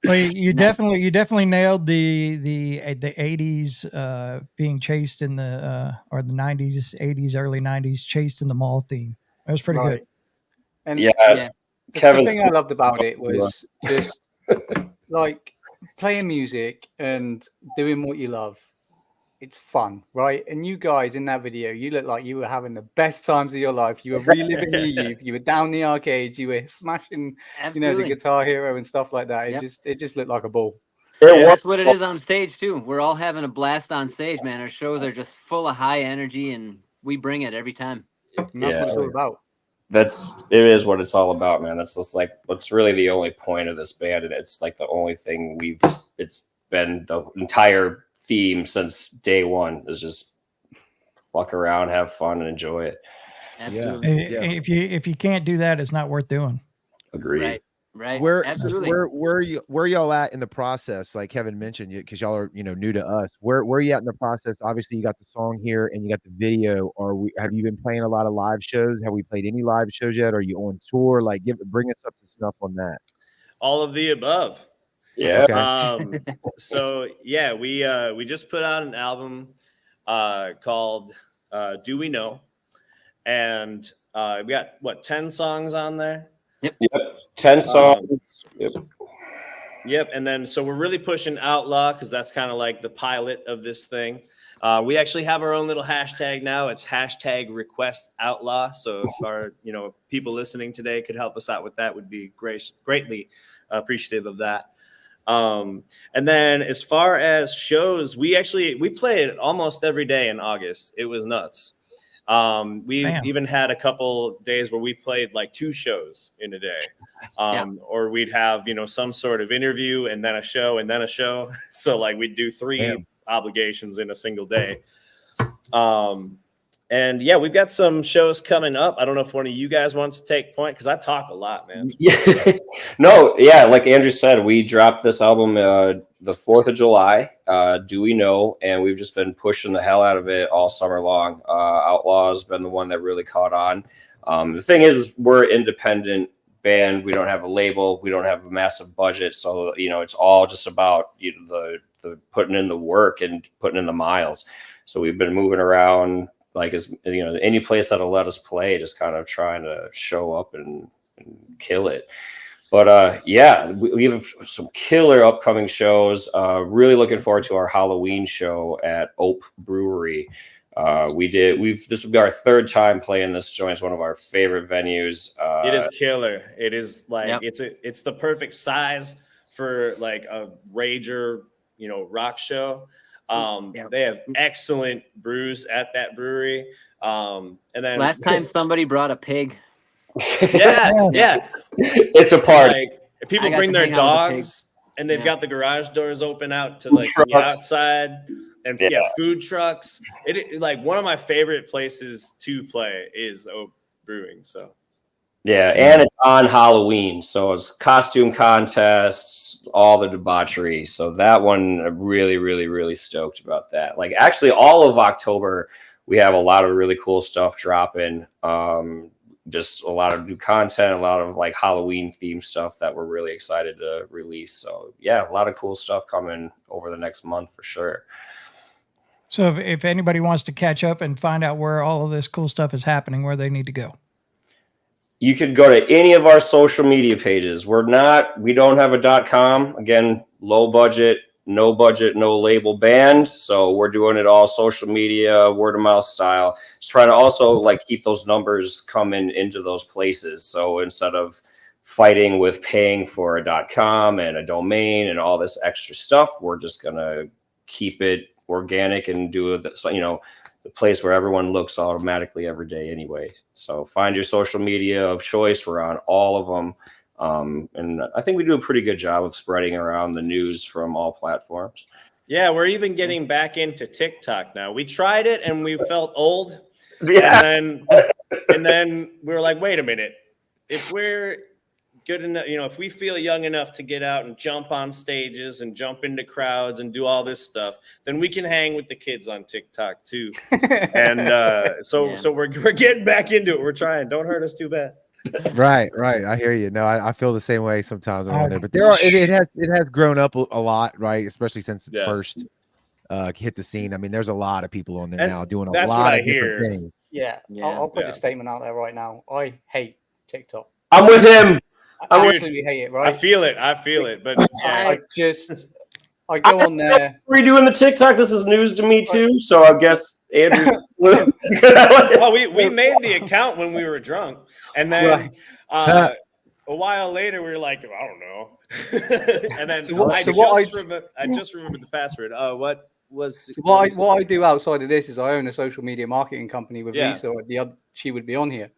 Well, you definitely nailed the 80s being chased in the or the 90s, 80s, early 90s chased in the mall theme. That was pretty good. And the thing I loved about it was just like playing music and doing what you love. It's fun, right? And you guys in that video, you look like you were having the best times of your life. You were reliving your youth. You were down the arcade. You were smashing, the Guitar Hero and stuff like that. It just looked like a ball. Yeah, that's what it is on stage too. We're all having a blast on stage, man. Our shows are just full of high energy, and we bring it every time. And that's what it's all about. It is what it's all about, man. That's just like what's really the only point of this band, and it's like the only thing it's been the entire theme since day one is just fuck around, have fun, and enjoy it. Absolutely. Yeah. If you can't do that, it's not worth doing. Agreed. Right. Absolutely. Where y'all at in the process? Like Kevin mentioned, because y'all are new to us. Where are you at in the process? Obviously, you got the song here and you got the video. Have you been playing a lot of live shows? Have we played any live shows yet? Are you on tour? Like, bring us up to snuff on that. All of the above. Yeah. Okay. So yeah, we just put out an album called Dewey NO, and we got 10 songs on there. Yep. 10 songs. Yep. And then so we're really pushing Outlaw because that's kind of like the pilot of this thing. We actually have our own little hashtag now. It's #RequestOutlaw. So if our people listening today could help us out with that, would be greatly appreciative of that. And then as far as shows, we played almost every day in August. It was nuts. We even had a couple days where we played like 2 shows in a day. Or we'd have, some sort of interview and then a show and then a show. So like we'd do 3 obligations in a single day. And yeah, we've got some shows coming up. I don't know if one of you guys wants to take point because I talk a lot, man. Yeah. No, yeah, like Andrew said, we dropped this album the 4th of July, Dewey NO, and we've just been pushing the hell out of it all summer long. Outlaw has been the one that really caught on. The thing is, we're independent band. We don't have a label. We don't have a massive budget. So, it's all just about the putting in the work and putting in the miles. So we've been moving around, like, as any place that'll let us play, just kind of trying to show up and kill it. But we have some killer upcoming shows. Really looking forward to our Halloween show at Oak Brewery. This will be our third time playing this joint. It's one of our favorite venues. It is killer. It is like it's the perfect size for like a rager, rock show. They have excellent brews at that brewery. And then last time somebody brought a pig. Yeah. It's a party. Like, people bring their dogs, and they've got the garage doors open out to like the outside, and food trucks. It like one of my favorite places to play is Oak Brewing. So and it's on Halloween, so it's costume contests, all the debauchery. So that one, I'm really, really, really stoked about that. Like, actually, all of October, we have a lot of really cool stuff dropping. Just a lot of new content, a lot of like Halloween themed stuff that we're really excited to release. So a lot of cool stuff coming over the next month for sure. So if anybody wants to catch up and find out where all of this cool stuff is happening, where they need to go, you could go to any of our social media pages. We don't have a .com. Again, low budget, no label band. So we're doing it all social media, word of mouth style. Just trying to also like keep those numbers coming into those places. So instead of fighting with paying for a .com and a domain and all this extra stuff, we're just going to keep it organic and do it. So, the place where everyone looks automatically every day anyway. So find your social media of choice. We're on all of them. And I think we do a pretty good job of spreading around the news from all platforms. Yeah, we're even getting back into TikTok now. We tried it and we felt old. Yeah. And then we were like, wait a minute. If we're good enough, if we feel young enough to get out and jump on stages and jump into crowds and do all this stuff, then we can hang with the kids on TikTok too. And so we're getting back into it. We're trying. Don't hurt us too bad. Right. I hear you. No, I feel the same way sometimes around there, but it has grown up a lot, right? Especially since it's first hit the scene. I mean, there's a lot of people on there now doing a lot of different things. Yeah. I'll put a statement out there right now. I hate TikTok. I'm with him. I absolutely hate it, right? I feel it, but I go on there. Redoing the TikTok. This is news to me too. So I guess Andrew's. Well, we made the account when we were drunk, and then a while later we were like, I don't know. And then I just remembered the password. What I do outside of this is I own a social media marketing company with Lisa. She would be on here.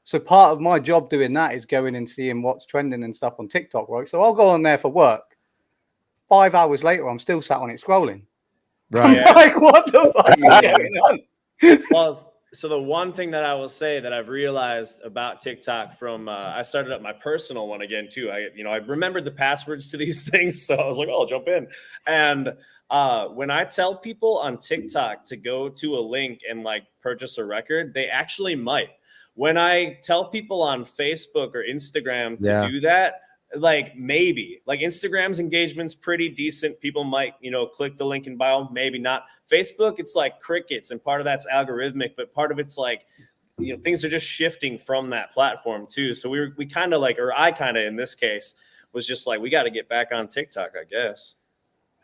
So part of my job doing that is going and seeing what's trending and stuff on TikTok, right? So I'll go on there for work. 5 hours later, I'm still sat on it scrolling. Right. I'm like, what the fuck is going on? Well, so the one thing that I will say that I've realized about TikTok from I started up my personal one again too. I remembered the passwords to these things, so I was like, oh, I'll jump in. And when I tell people on TikTok to go to a link and like purchase a record, they actually might. When I tell people on Facebook or Instagram to do that, like maybe like Instagram's engagement's pretty decent. People might, click the link in bio, maybe not. Facebook, it's like crickets, and part of that's algorithmic, but part of it's like, things are just shifting from that platform too. So we kind of like, or I kind of in this case was just like, we got to get back on TikTok, I guess.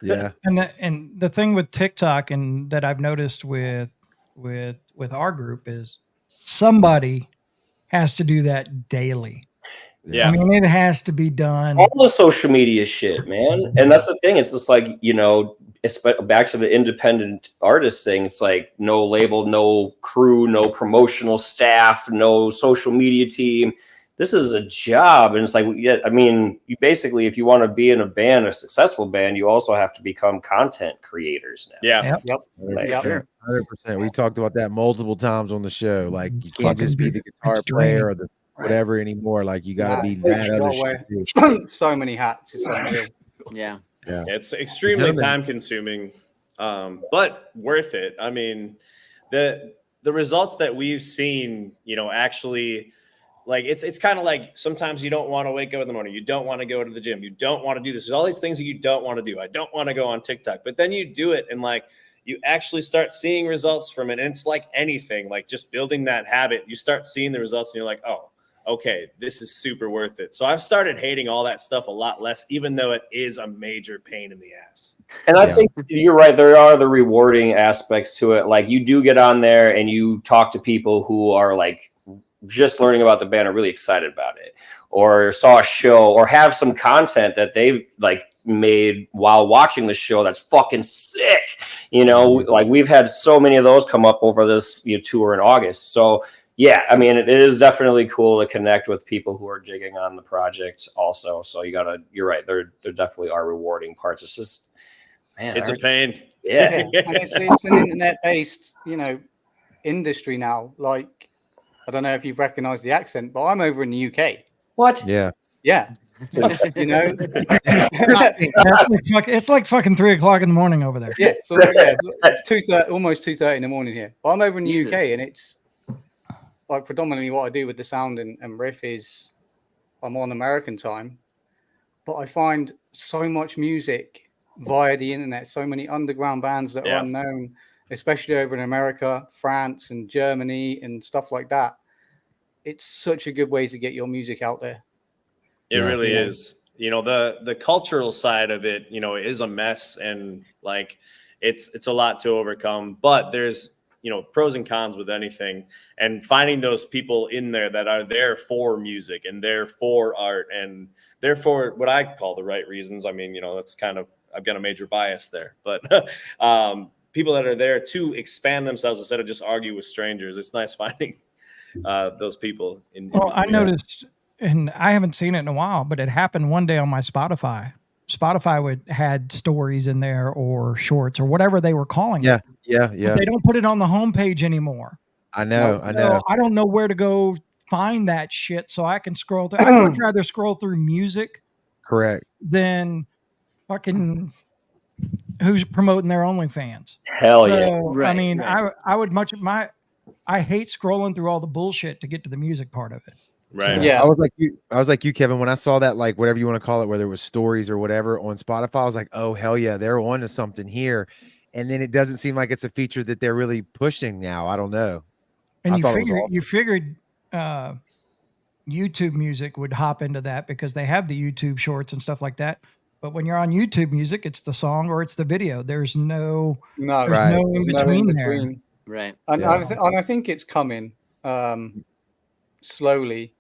Yeah. And the thing with TikTok and that I've noticed with our group is somebody has to do that daily. Yeah. I mean, it has to be done. All the social media shit, man. And that's the thing. It's just like, back to the independent artist thing. It's like no label, no crew, no promotional staff, no social media team. This is a job. And it's like, you basically, if you want to be in a band, a successful band, you also have to become content creators now. Yeah. Yep. Sure. 100%. We talked about that multiple times on the show. Like, you can't just be the guitar player or the whatever anymore. Like, you got to be that other shit too. So many hats. It's unreal. Yeah. It's extremely time consuming, but worth it. I mean, the results that we've seen, actually, like it's kind of like sometimes you don't want to wake up in the morning. You don't want to go to the gym. You don't want to do this. There's all these things that you don't want to do. I don't want to go on TikTok, but then you do it and like you actually start seeing results from it. And it's like anything, like just building that habit, you start seeing the results and you're like, oh, okay, this is super worth it. So I've started hating all that stuff a lot less, even though it is a major pain in the ass. And I think you're right. There are the rewarding aspects to it. Like you do get on there and you talk to people who are like just learning about the band, are really excited about it, or saw a show or have some content that they like made while watching the show that's fucking sick. Like we've had so many of those come up over this tour in August. So yeah, I mean, it is definitely cool to connect with people who are digging on the project also. So you're right. There definitely are rewarding parts. It's just, man, it's a pain. Yeah. And it's an internet-based, industry now. Like, I don't know if you've recognized the accent, but I'm over in the UK. What? Yeah. Yeah. It's like fucking 3 o'clock in the morning over there. Yeah. So it's 2:30, almost 2:30 in the morning here. But I'm over in the Jesus. UK, and it's like predominantly what I do with the sound and riff is I'm on American time, but I find so much music via the internet, so many underground bands that are unknown, especially over in America, France and Germany and stuff like that. It's such a good way to get your music out there. It really is. The cultural side of it, is a mess, and like it's a lot to overcome, but there's pros and cons with anything, and finding those people in there that are there for music and there for art and therefore what I call the right reasons. I mean, that's kind of, I've got a major bias there, but people that are there to expand themselves instead of just argue with strangers. It's nice finding those people. I noticed, and I haven't seen it in a while, but it happened one day on my Spotify. Spotify had stories in there or shorts or whatever they were calling it. Yeah. But they don't put it on the homepage anymore. I know. I don't know where to go find that shit so I can scroll through. I'd much rather scroll through music. Correct. Than fucking who's promoting their OnlyFans. Hell yeah. So, Right, I mean, right. I hate scrolling through all the bullshit to get to the music part of it. Right. Yeah. I was like you, Kevin, when I saw that, like whatever you want to call it, whether it was stories or whatever on Spotify, I was like, oh hell yeah, they're on to something here. And then it doesn't seem like it's a feature that they're really pushing now. I don't know. And I you figured YouTube music would hop into that because they have the YouTube shorts and stuff like that. But when you're on YouTube music, it's the song or it's the video. There's no in between there. Right. And I think it's coming slowly.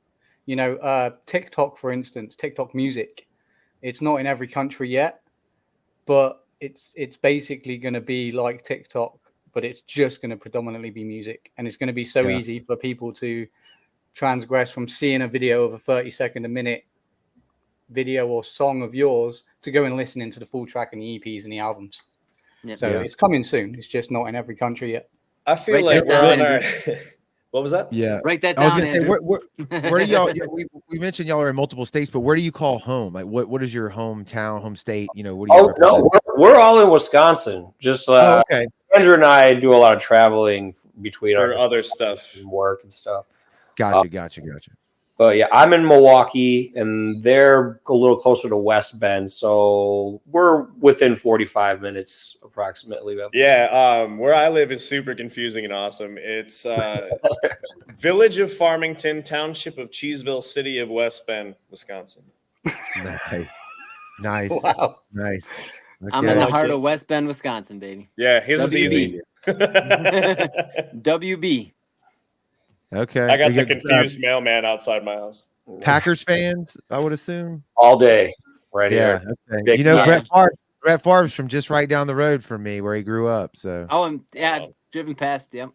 TikTok, for instance, TikTok music. It's not in every country yet, but it's basically going to be like TikTok, but it's just going to predominantly be music, and it's going to be so easy for people to transgress from seeing a video of a 30-second a minute video or song of yours to go and listening to the full track and the EPs and the albums. Yep. So it's coming soon. It's just not in every country yet. I feel Write like that we're down, on our. Andrew. What was that? Yeah. Write that I was down, gonna say, Andrew. where do y'all? We mentioned y'all are in multiple states, but where do you call home? Like, what is your hometown, home state? What do you represent? No, we're all in Wisconsin. Just okay. Andrew and I do a lot of traveling between Or our other stuff. work and stuff. Gotcha. But yeah, I'm in Milwaukee, and they're a little closer to West Bend, so we're within 45 minutes approximately. Yeah, where I live is super confusing and awesome. It's Village of Farmington, Township of Cheeseville, City of West Bend, Wisconsin. Nice. Wow. Nice. I'm in the heart of West Bend, Wisconsin, baby. Yeah, his is WB. easy. WB. Okay. I got You the get, confused mailman outside my house. Packers fans, I would assume. All day, right Yeah. here. Okay. Big Brett time. Favre's from just right down the road from me where he grew up. So Oh, and yeah, driven past. Yep.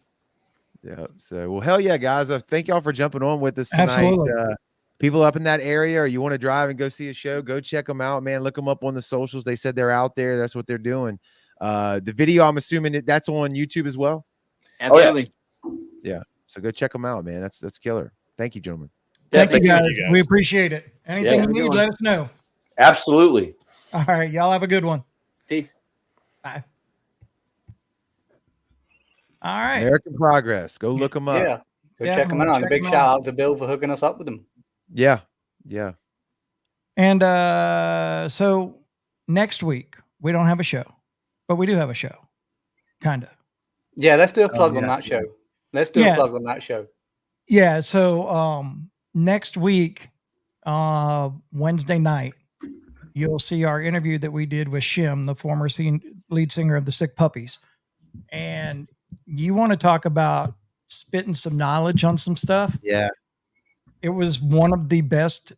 yeah. So well, hell yeah, guys. Thank y'all for jumping on with us tonight. Absolutely. People up in that area, or you want to drive and go see a show, go check them out, man. Look them up on the socials. They said they're out there. That's what they're doing. The video, I'm assuming that's on YouTube as well. Absolutely. Yeah. So go check them out, man. That's killer. Thank you, gentlemen. Yeah, Thank you guys. We appreciate it. Anything Yeah. you need, let us know. Absolutely. All right. Y'all have a good one. Peace. Bye. All right. American Progress. Go look them up. Yeah, go check them out. And a big shout out to Bill for hooking us up with them. Yeah. Yeah. And so next week we don't have a show, but we do have a show, kind of. Yeah, let's do a plug on that show. Let's do a plug on that show. Yeah. So next week, Wednesday night, you'll see our interview that we did with Shim, the former lead singer of the Sick Puppies. And you want to talk about spitting some knowledge on some stuff? Yeah. It was one of the best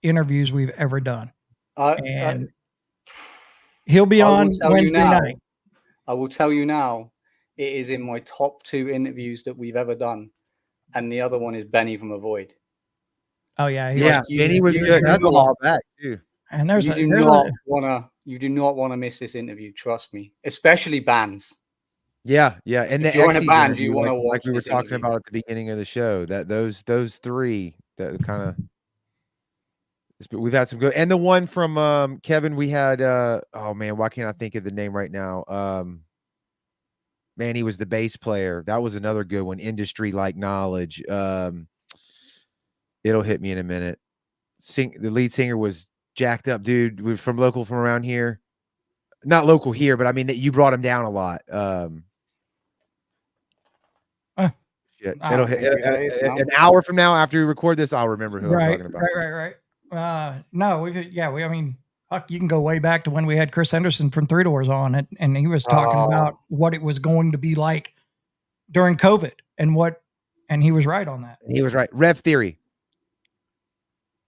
interviews we've ever done. And he'll be on Wednesday night. I will tell you now, it is in my top 2 interviews that we've ever done. And the other one is Benny from Avoid. Oh, yeah. Benny was good. That's a while back, too. And you do not want to miss this interview. Trust me, especially bands. Yeah, yeah. And if you're in a band, you want to watch. Like we were talking about at the beginning of the show, that those 3 that kind of. We've had some good, and the one from Kevin, we had. Oh man, why can't I think of the name right now? Man, he was the bass player. That was another good one. Industry like knowledge. It'll hit me in a minute. The lead singer was jacked up dude. We're from around here. Not local here, but I mean that you brought him down a lot. It'll hit an hour from now after we record this. I'll remember who I'm talking about. Right. No, I mean, you can go way back to when we had Chris Henderson from Three Doors on it, and he was talking about what it was going to be like during COVID and he was right on that. He was right. Rev Theory.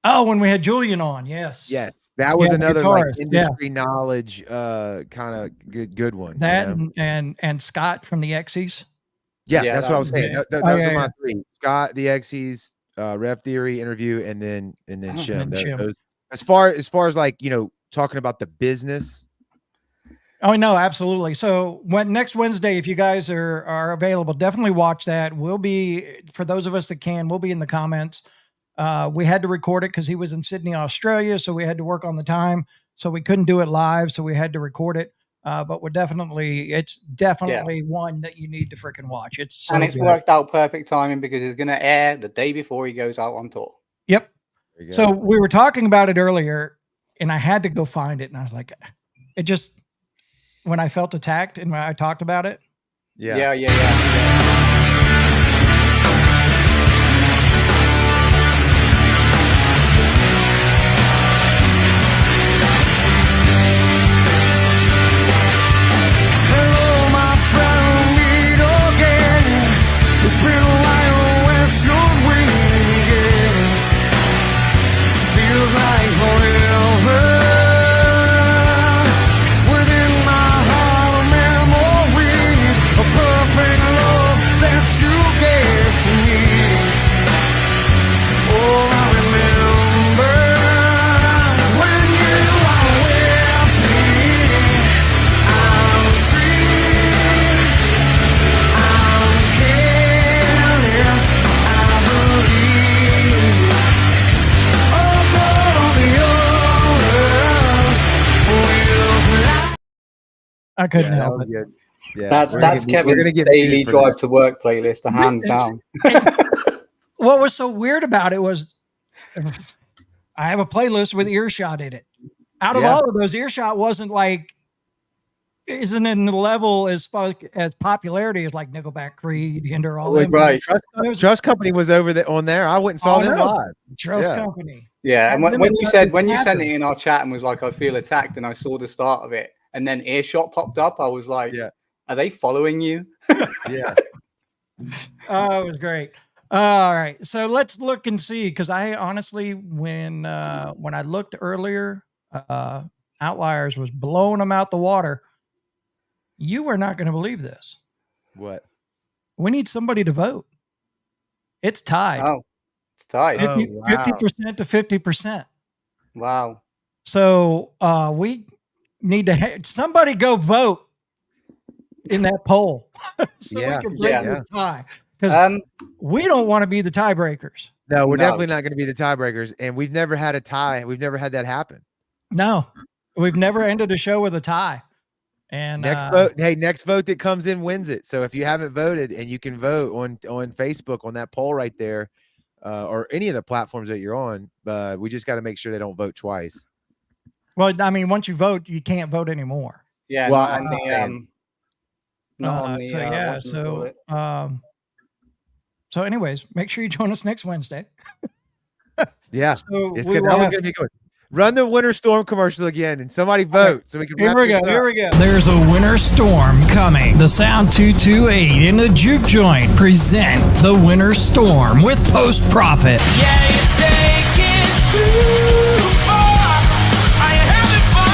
Oh, when we had Julian on, yes. That was another like industry knowledge, kind of good one. That and Scott from the X's. Yeah, that's what I was saying. Those are my 3: Scott, the X's, Rev Theory interview, and then Shim. Those, as far as like talking about the business. Oh no, absolutely. So next Wednesday, if you guys are available, definitely watch that. We'll be, for those of us that can, we'll be in the comments. We had to record it because he was in Sydney, Australia, so we had to work on the time. So we couldn't do it live, so we had to record it. But it's definitely one that you need to freaking watch. It's worked out perfect timing because it's going to air the day before he goes out on tour. Yep. So we were talking about it earlier, and I had to go find it, and I was like, it just, when I felt attacked and when I talked about it. Yeah. I couldn't help it. Yeah, that's Kevin's daily drive to work playlist, hands down. What was so weird about it was I have a playlist with Earshot in it. Out of all of those, Earshot isn't in the level as popularity as like Nickelback, Creed, Hinder, all that. Right. Trust Company was on there. I went and saw them live. Trust Company. Yeah, and when you sent it in our chat and was like, I feel attacked, and I saw the start of it, and then Earshot popped up, I was like, are they following you? Yeah. Oh, it was great. All right, so let's look and see, because I honestly, when I looked earlier, Outliers was blowing them out the water. You are not going to believe this. What? We need somebody to vote. It's tied. Oh, it's tied. 50% to 50%. Wow. So we need to somebody go vote in that poll so we can break the tie. Because we don't want to be the tiebreakers. No, we're definitely not going to be the tiebreakers. And we've never had a tie. We've never had that happen. No, we've never ended a show with a tie. And next vote. Hey, next vote that comes in wins it. So if you haven't voted, and you can vote on Facebook on that poll right there, or any of the platforms that you're on, we just got to make sure they don't vote twice. well, I mean, once you vote, you can't vote anymore. Yeah, Well, not I on the understand. not on the So yeah, so anyways, make sure you join us next Wednesday. Yeah, So it's we good. will That was have- gonna be good. Run the Winter Storm commercial again, and somebody vote so we can Here wrap we this go. up. Here we go. There's a winter storm coming. The Sound 228 in the Juke Joint present the Winter Storm with Post Profit.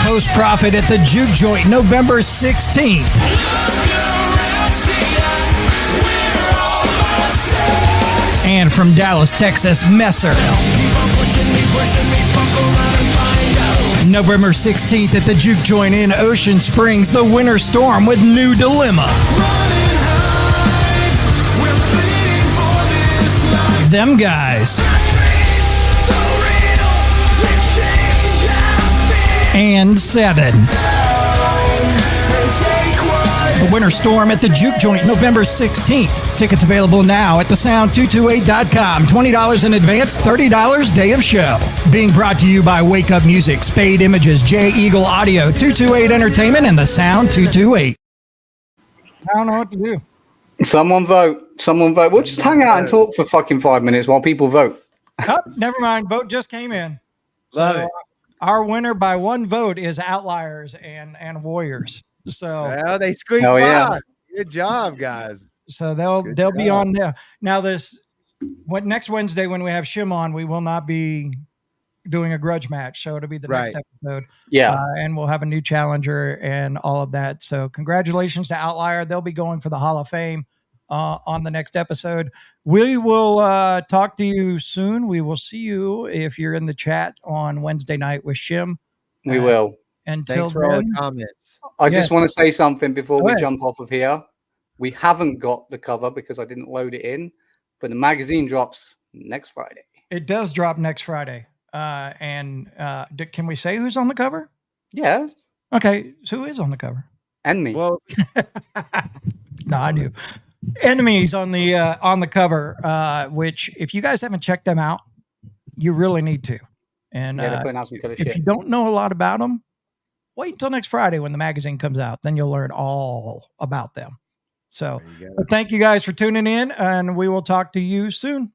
Post Profit at the Juke Joint, November 16th. And from Dallas, Texas, Messer. November 16th at the Juke Joint in Ocean Springs, the Winter Storm with New Dilemma. Them guys. And 7. The Winter Storm at the Juke Joint, November 16th. Tickets available now at thesound228.com. $20 in advance, $30 day of show. Being brought to you by Wake Up Music, Spade Images, J Eagle Audio, 228 Entertainment, and the Sound 228. I don't know what to do. Someone vote. Someone vote. We'll just hang out and talk for fucking 5 minutes while people vote. Oh, never mind. Vote just came in. Love it. Our winner by one vote is Outliers and Warriors. So Well, they squeaked Oh, by. yeah. Good job, guys. So they'll Good be job. on there. Now next Wednesday when we have Shim on, we will not be doing a grudge match. So it'll be the next Right. episode. Yeah. And we'll have a new challenger and all of that. So congratulations to Outlier. They'll be going for the Hall of Fame on the next episode. We will talk to you soon. We will see you if you're in the chat on Wednesday night with Shim. We will. Until Thanks for all then, the comments. I just want to say something before Go we ahead. jump off of here. We haven't got the cover because I didn't load it in, but the magazine drops next Friday. it does drop next Friday. Can we say who's on the cover? Yeah, Okay, so who is on the cover? and me. Well, No, I knew. Enemies on the cover, which if you guys haven't checked them out, you really need to. And Yeah, they're putting out some killer if shit. you don't know a lot about them, wait until next Friday when the magazine comes out. Then you'll learn all about them. So there you go. but thank you guys for tuning in, and we will talk to you soon.